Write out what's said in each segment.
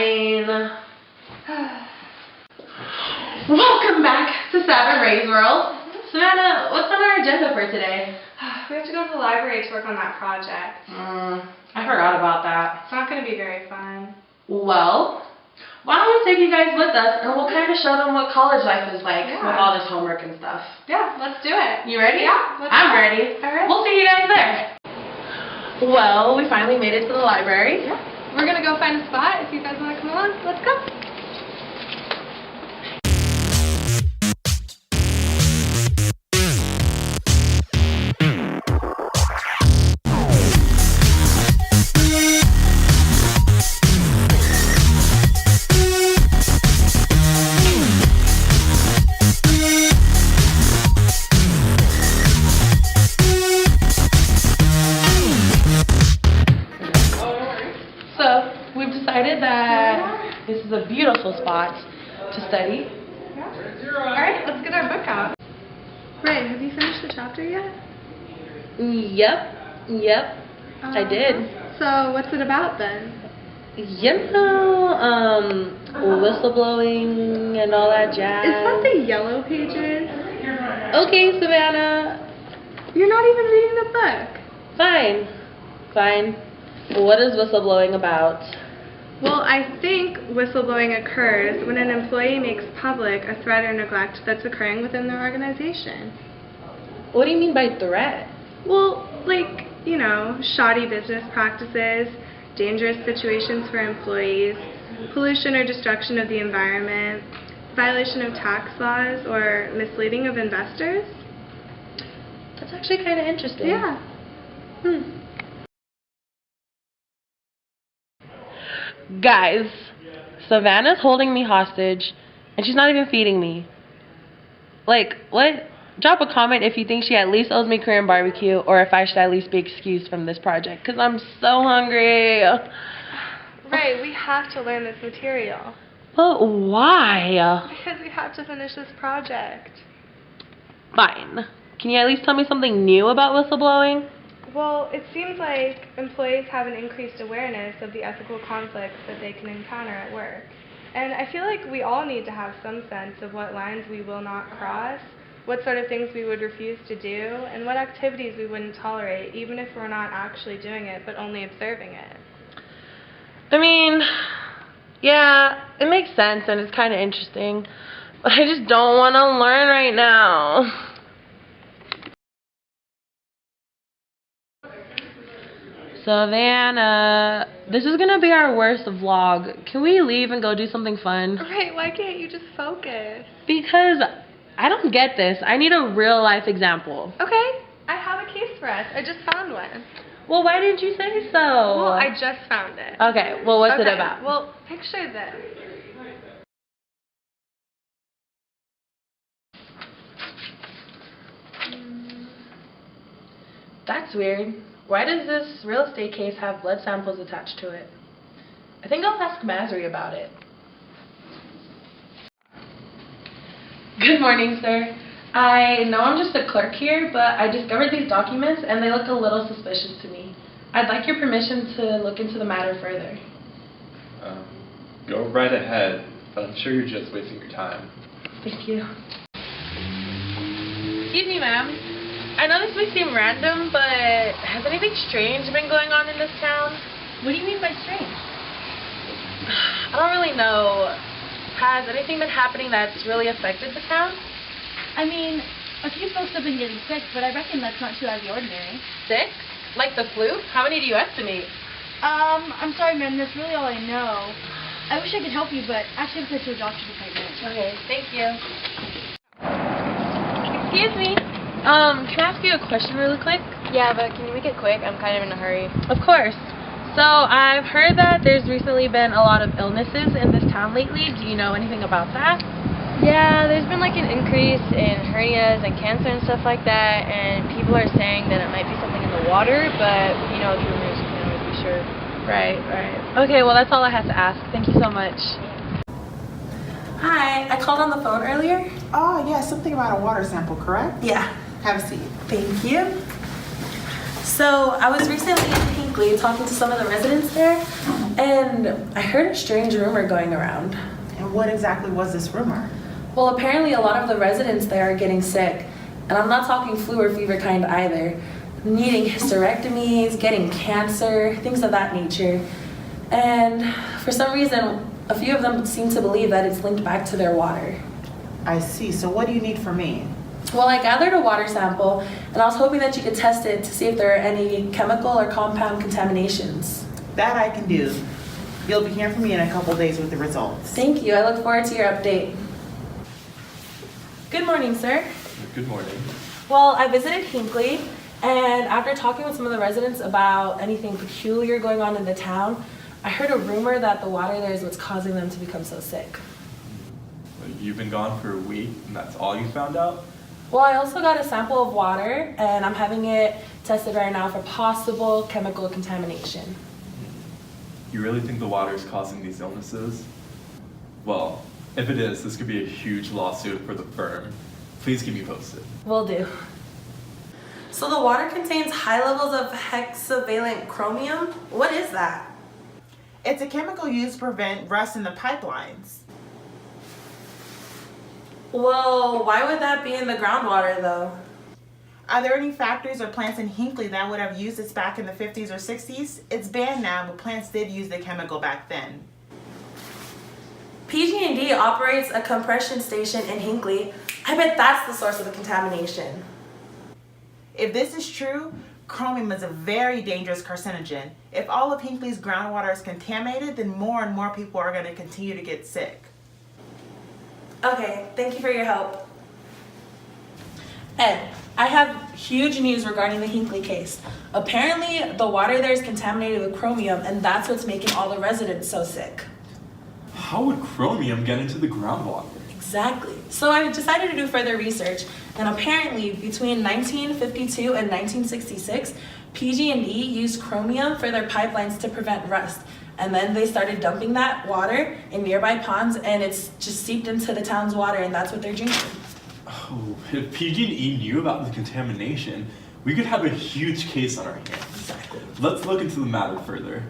Fine. Welcome back to Saturn Ray's World. Savannah, what's on our agenda for today? We have to go to the library to work on that project. I forgot about that. It's not going to be very fun. Well, why don't we take you guys with us and we'll kind of show them what college life is like with all this homework and stuff. Yeah, let's do it. You ready? Yeah, I'm ready. All right. We'll see you guys there. Well, we finally made it to the library. Yeah. We're going to go find a spot. If you guys want to come along, let's go. We've decided that this is a beautiful spot to study. Alright, let's get our book out. Ray, have you finished the chapter yet? Yep, I did. So, what's it about then? You know, whistleblowing and all that jazz. Is that the yellow pages? Okay, Savannah. You're not even reading the book. Fine. What is whistleblowing about? Well, I think whistleblowing occurs when an employee makes public a threat or neglect that's occurring within their organization. What do you mean by threat? Well, like, you know, shoddy business practices, dangerous situations for employees, pollution or destruction of the environment, violation of tax laws, or misleading of investors. That's actually kind of interesting. Yeah. Guys, Savannah's holding me hostage, and she's not even feeding me. Like, what? Drop a comment if you think she at least owes me Korean barbecue, or if I should at least be excused from this project, because I'm so hungry. Ray, we have to learn this material. But why? Because we have to finish this project. Fine. Can you at least tell me something new about whistleblowing? Well, it seems like employees have an increased awareness of the ethical conflicts that they can encounter at work. And I feel like we all need to have some sense of what lines we will not cross, what sort of things we would refuse to do, and what activities we wouldn't tolerate, even if we're not actually doing it, but only observing it. I mean, yeah, it makes sense and it's kind of interesting, but I just don't want to learn right now. Savannah, this is going to be our worst vlog. Can we leave and go do something fun? Right, why can't you just focus? Because I don't get this. I need a real life example. Okay, I have a case for us. I just found one. Well, why didn't you say so? Well, I just found it. Okay, well, what's it about? Well, picture this. That's weird. Why does this real estate case have blood samples attached to it? I think I'll ask Masri about it. Good morning, sir. I know I'm just a clerk here, but I discovered these documents and they look a little suspicious to me. I'd like your permission to look into the matter further. Go right ahead, but I'm sure you're just wasting your time. Thank you. Excuse me, ma'am. I know this may seem random, but has anything strange been going on in this town? What do you mean by strange? I don't really know. Has anything been happening that's really affected the town? I mean, a few folks have been getting sick, but I reckon that's not too out of the ordinary. Sick? Like the flu? How many do you estimate? I'm sorry, ma'am, that's really all I know. I wish I could help you, but I actually have to go to a doctor's appointment. Okay, thank you. Excuse me. Can I ask you a question really quick? Yeah, but can you make it quick? I'm kind of in a hurry. Of course. So, I've heard that there's recently been a lot of illnesses in this town lately. Do you know anything about that? Yeah, there's been like an increase in hernias and cancer and stuff like that, and people are saying that it might be something in the water, but, you know, it's rumors, you can't always be sure. Right. Okay, well, that's all I had to ask. Thank you so much. Hi, I called on the phone earlier. Oh, yeah, something about a water sample, correct? Yeah. Have a seat. Thank you. So I was recently in Hinkley talking to some of the residents there, and I heard a strange rumor going around. And what exactly was this rumor? Well, apparently a lot of the residents there are getting sick, and I'm not talking flu or fever kind either. Needing hysterectomies, getting cancer, things of that nature. And for some reason, a few of them seem to believe that it's linked back to their water. I see. So what do you need from me? Well, I gathered a water sample, and I was hoping that you could test it to see if there are any chemical or compound contaminations. That I can do. You'll be hearing from me in a couple days with the results. Thank you. I look forward to your update. Good morning, sir. Good morning. Well, I visited Hinkley, and after talking with some of the residents about anything peculiar going on in the town, I heard a rumor that the water there is what's causing them to become so sick. You've been gone for a week, and that's all you found out? Well, I also got a sample of water, and I'm having it tested right now for possible chemical contamination. You really think the water is causing these illnesses? Well, if it is, this could be a huge lawsuit for the firm. Please keep me posted. Will do. So the water contains high levels of hexavalent chromium? What is that? It's a chemical used to prevent rust in the pipelines. Well, why would that be in the groundwater though? Are there any factories or plants in Hinkley that would have used this back in the 50s or 60s? It's banned now, but plants did use the chemical back then. PG&D operates a compression station in Hinkley. I bet that's the source of the contamination. If this is true, chromium is a very dangerous carcinogen. If all of Hinkley's groundwater is contaminated, then more and more people are going to continue to get sick. Okay, thank you for your help. Ed, I have huge news regarding the Hinkley case. Apparently, the water there is contaminated with chromium, and that's what's making all the residents so sick. How would chromium get into the groundwater? Exactly. So I decided to do further research, and apparently between 1952 and 1966, PG&E used chromium for their pipelines to prevent rust. And then they started dumping that water in nearby ponds, and it's just seeped into the town's water, and that's what they're drinking. Oh, if PG&E knew about the contamination, we could have a huge case on our hands. Exactly. Let's look into the matter further.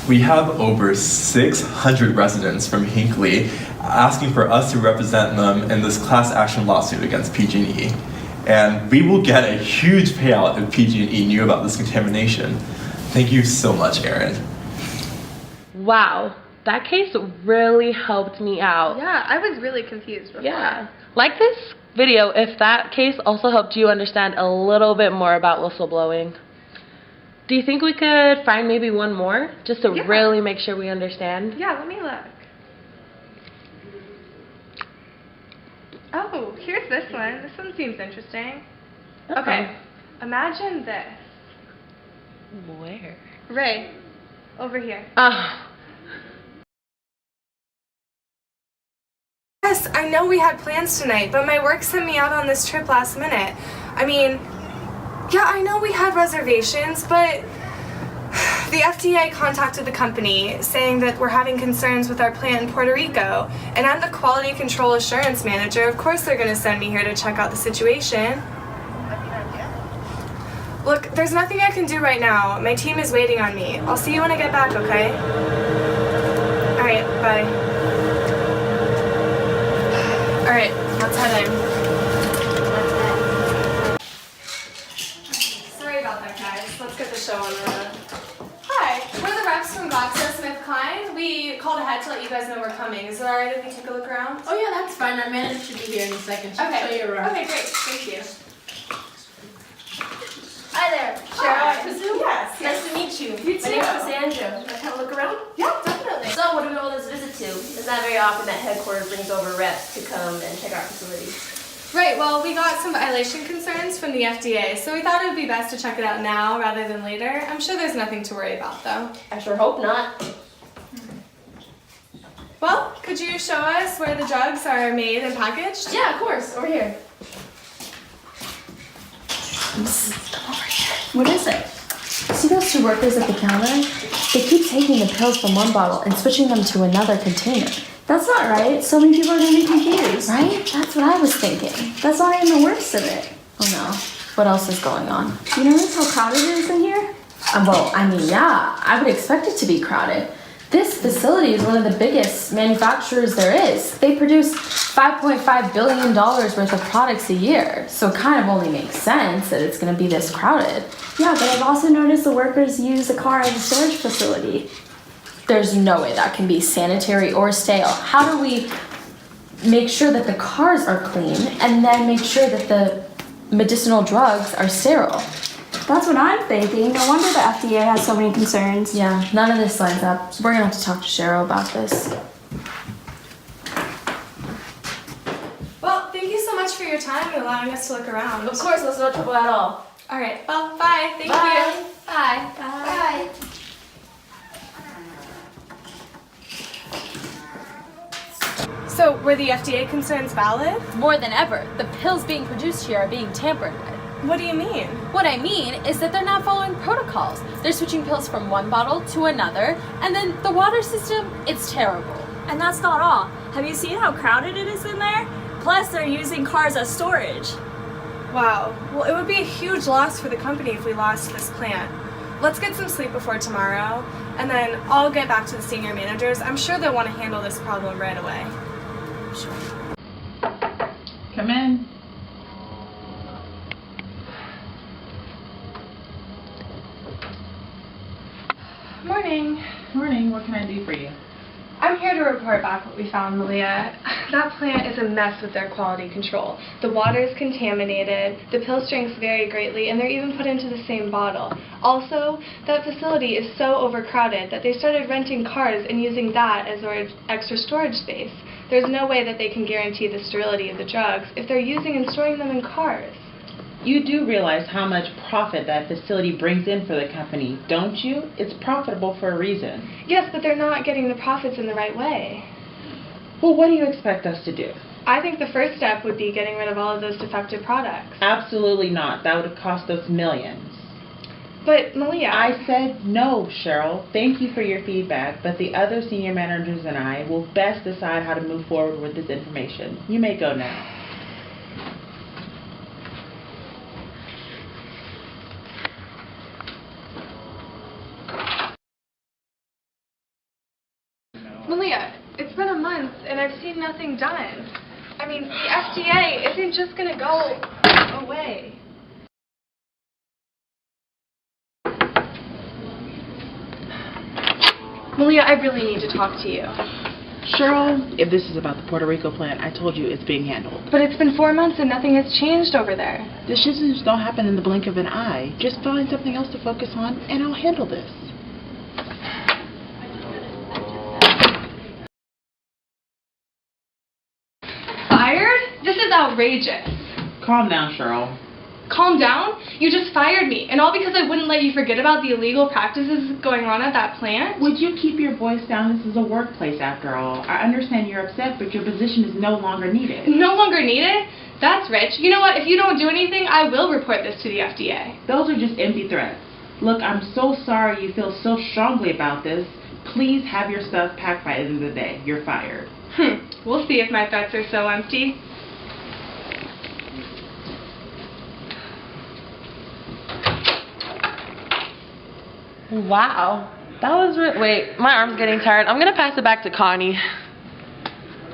We have over 600 residents from Hinkley asking for us to represent them in this class action lawsuit against PG&E. And we will get a huge payout if PG&E knew about this contamination. Thank you so much, Erin. Wow, that case really helped me out. Yeah, I was really confused before. Yeah. Like this video if that case also helped you understand a little bit more about whistleblowing. Do you think we could find maybe one more just to really make sure we understand? Yeah, let me look. Oh, here's this one. This one seems interesting. Okay, imagine this. Where? Ray, over here. Yes, I know we had plans tonight, but my work sent me out on this trip last minute. I mean, yeah, I know we had reservations, but the FDA contacted the company saying that we're having concerns with our plant in Puerto Rico, and I'm the quality control assurance manager. Of course they're going to send me here to check out the situation. Look, there's nothing I can do right now. My team is waiting on me. I'll see you when I get back, okay? All right, bye. All right, let's head in. Sorry about that, guys. Let's get the show on the road. Hi, we're the reps from GlaxoSmithKline. We called ahead to let you guys know we're coming. Is it all right if we take a look around? Oh yeah, that's fine. Our manager should be here in a second. She'll show you around. Okay, great. Thank you. Hi there, Cheryl, Hi. I presume? Yes. Nice to meet you. You My too. name's Cassandra. Can I have a look around? Yeah, definitely. So what do we owe this visit to? It's not very often that headquarters brings over reps to come and check our facilities. Right, well, we got some violation concerns from the FDA, so we thought it would be best to check it out now rather than later. I'm sure there's nothing to worry about, though. I sure hope not. Well, could you show us where the drugs are made and packaged? Yeah, of course. Over here. What is it? See those two workers at the counter? They keep taking the pills from one bottle and switching them to another container. That's not right. So many people are gonna be confused. Right? That's what I was thinking. That's not even the worst of it. Oh no. What else is going on? You notice how crowded it is in here? Well, I mean, yeah, I would expect it to be crowded. This facility is one of the biggest manufacturers there is. They produce $5.5 billion worth of products a year. So it kind of only makes sense that it's gonna be this crowded. Yeah, but I've also noticed the workers use the car as a storage facility. There's no way that can be sanitary or stale. How do we make sure that the cars are clean and then make sure that the medicinal drugs are sterile? That's what I'm thinking. No wonder the FDA has so many concerns. Yeah, none of this lines up. We're gonna have to talk to Cheryl about this. Well, thank you so much for your time and allowing us to look around. Of course, that's no trouble at all. All right, well, bye. Thank Bye. you. Bye. Bye. So, were the FDA concerns valid? More than ever, the pills being produced here are being tampered with. What do you mean? What I mean is that they're not following protocols. They're switching pills from one bottle to another, and then the water system, it's terrible. And that's not all. Have you seen how crowded it is in there? Plus, they're using cars as storage. Wow. Well, it would be a huge loss for the company if we lost this plant. Let's get some sleep before tomorrow, and then I'll get back to the senior managers. I'm sure they'll want to handle this problem right away. Come in. Morning. Morning. What can I do for you? I'm here to report back what we found, Malia. That plant is a mess with their quality control. The water is contaminated, the pill strengths vary greatly, and they're even put into the same bottle. Also, that facility is so overcrowded that they started renting cars and using that as extra storage space. There's no way that they can guarantee the sterility of the drugs if they're using and storing them in cars. You do realize how much profit that facility brings in for the company, don't you? It's profitable for a reason. Yes, but they're not getting the profits in the right way. Well, what do you expect us to do? I think the first step would be getting rid of all of those defective products. Absolutely not. That would cost us millions. But, Malia... I said no, Cheryl. Thank you for your feedback, but the other senior managers and I will best decide how to move forward with this information. You may go now. Malia, it's been a month and I've seen nothing done. I mean, the FDA isn't just going to go away. Malia, I really need to talk to you. Cheryl, if this is about the Puerto Rico plant, I told you it's being handled. But it's been 4 months and nothing has changed over there. Decisions don't happen in the blink of an eye. Just find something else to focus on and I'll handle this. Fired? This is outrageous. Calm down, Cheryl. Calm down? You just fired me, and all because I wouldn't let you forget about the illegal practices going on at that plant? Would you keep your voice down? This is a workplace after all. I understand you're upset, but your position is no longer needed. No longer needed? That's rich. You know what? If you don't do anything, I will report this to the FDA. Those are just empty threats. Look, I'm so sorry you feel so strongly about this. Please have your stuff packed by the end of the day. You're fired. We'll see if my threats are so empty. Wow. That was wait, my arm's getting tired. I'm gonna pass it back to Connie.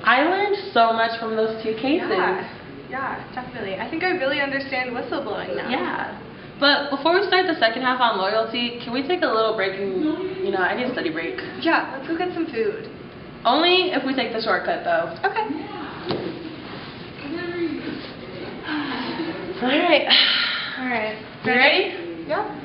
I learned so much from those two cases. Yeah, definitely. I think I really understand whistleblowing now. Yeah. But before we start the second half on loyalty, can we take a little break and, I need a study break. Yeah, let's go get some food. Only if we take the shortcut, though. Okay. Alright. Alright. You ready? Yeah.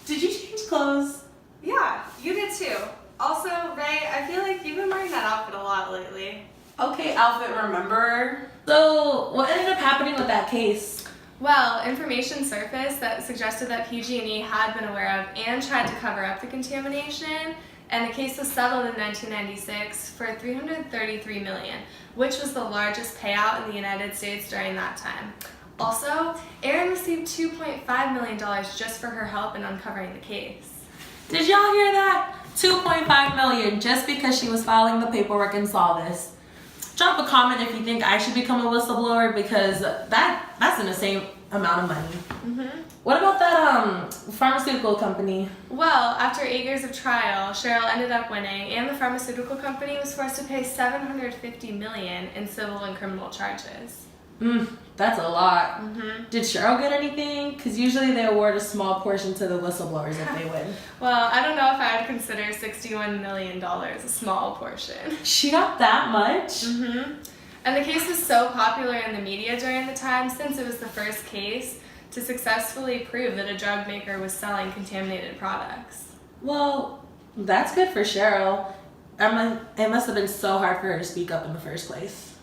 Did you change clothes? Yeah, you did too. Also, Ray, I feel like you've been wearing that outfit a lot lately. Okay, outfit remember. So, what ended up happening with that case? Well, information surfaced that suggested that PG&E had been aware of and tried to cover up the contamination, and the case was settled in 1996 for $333 million, which was the largest payout in the United States during that time. Also, Erin received $2.5 million just for her help in uncovering the case. Did y'all hear that? $2.5 million just because she was filing the paperwork and saw this. Drop a comment if you think I should become a whistleblower, because that's an insane amount of money. What about that pharmaceutical company? Well, after 8 years of trial, Cheryl ended up winning, and the pharmaceutical company was forced to pay $750 million in civil and criminal charges. That's a lot. Did Cheryl get anything? Because usually they award a small portion to the whistleblowers if they win. Well, I don't know if I would consider $61 million a small portion. She got that much? And the case was so popular in the media during the time, since it was the first case to successfully prove that a drug maker was selling contaminated products. Well, that's good for Cheryl. It must have been so hard for her to speak up in the first place.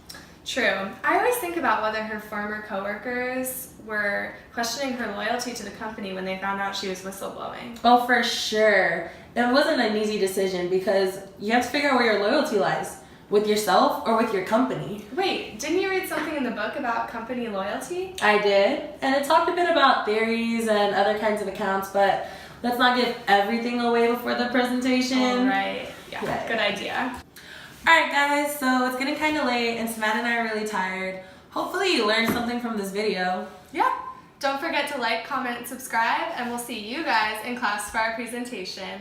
True. I always think about whether her former coworkers were questioning her loyalty to the company when they found out she was whistleblowing. Oh, for sure. It wasn't an easy decision because you have to figure out where your loyalty lies. With yourself or with your company. Wait, didn't you read something in the book about company loyalty? I did. And it talked a bit about theories and other kinds of accounts, but let's not give everything away before the presentation. All right. Yeah, good idea. Alright guys, so it's getting kind of late and Savannah and I are really tired. Hopefully you learned something from this video. Yeah. Don't forget to like, comment, and subscribe, and we'll see you guys in class for our presentation.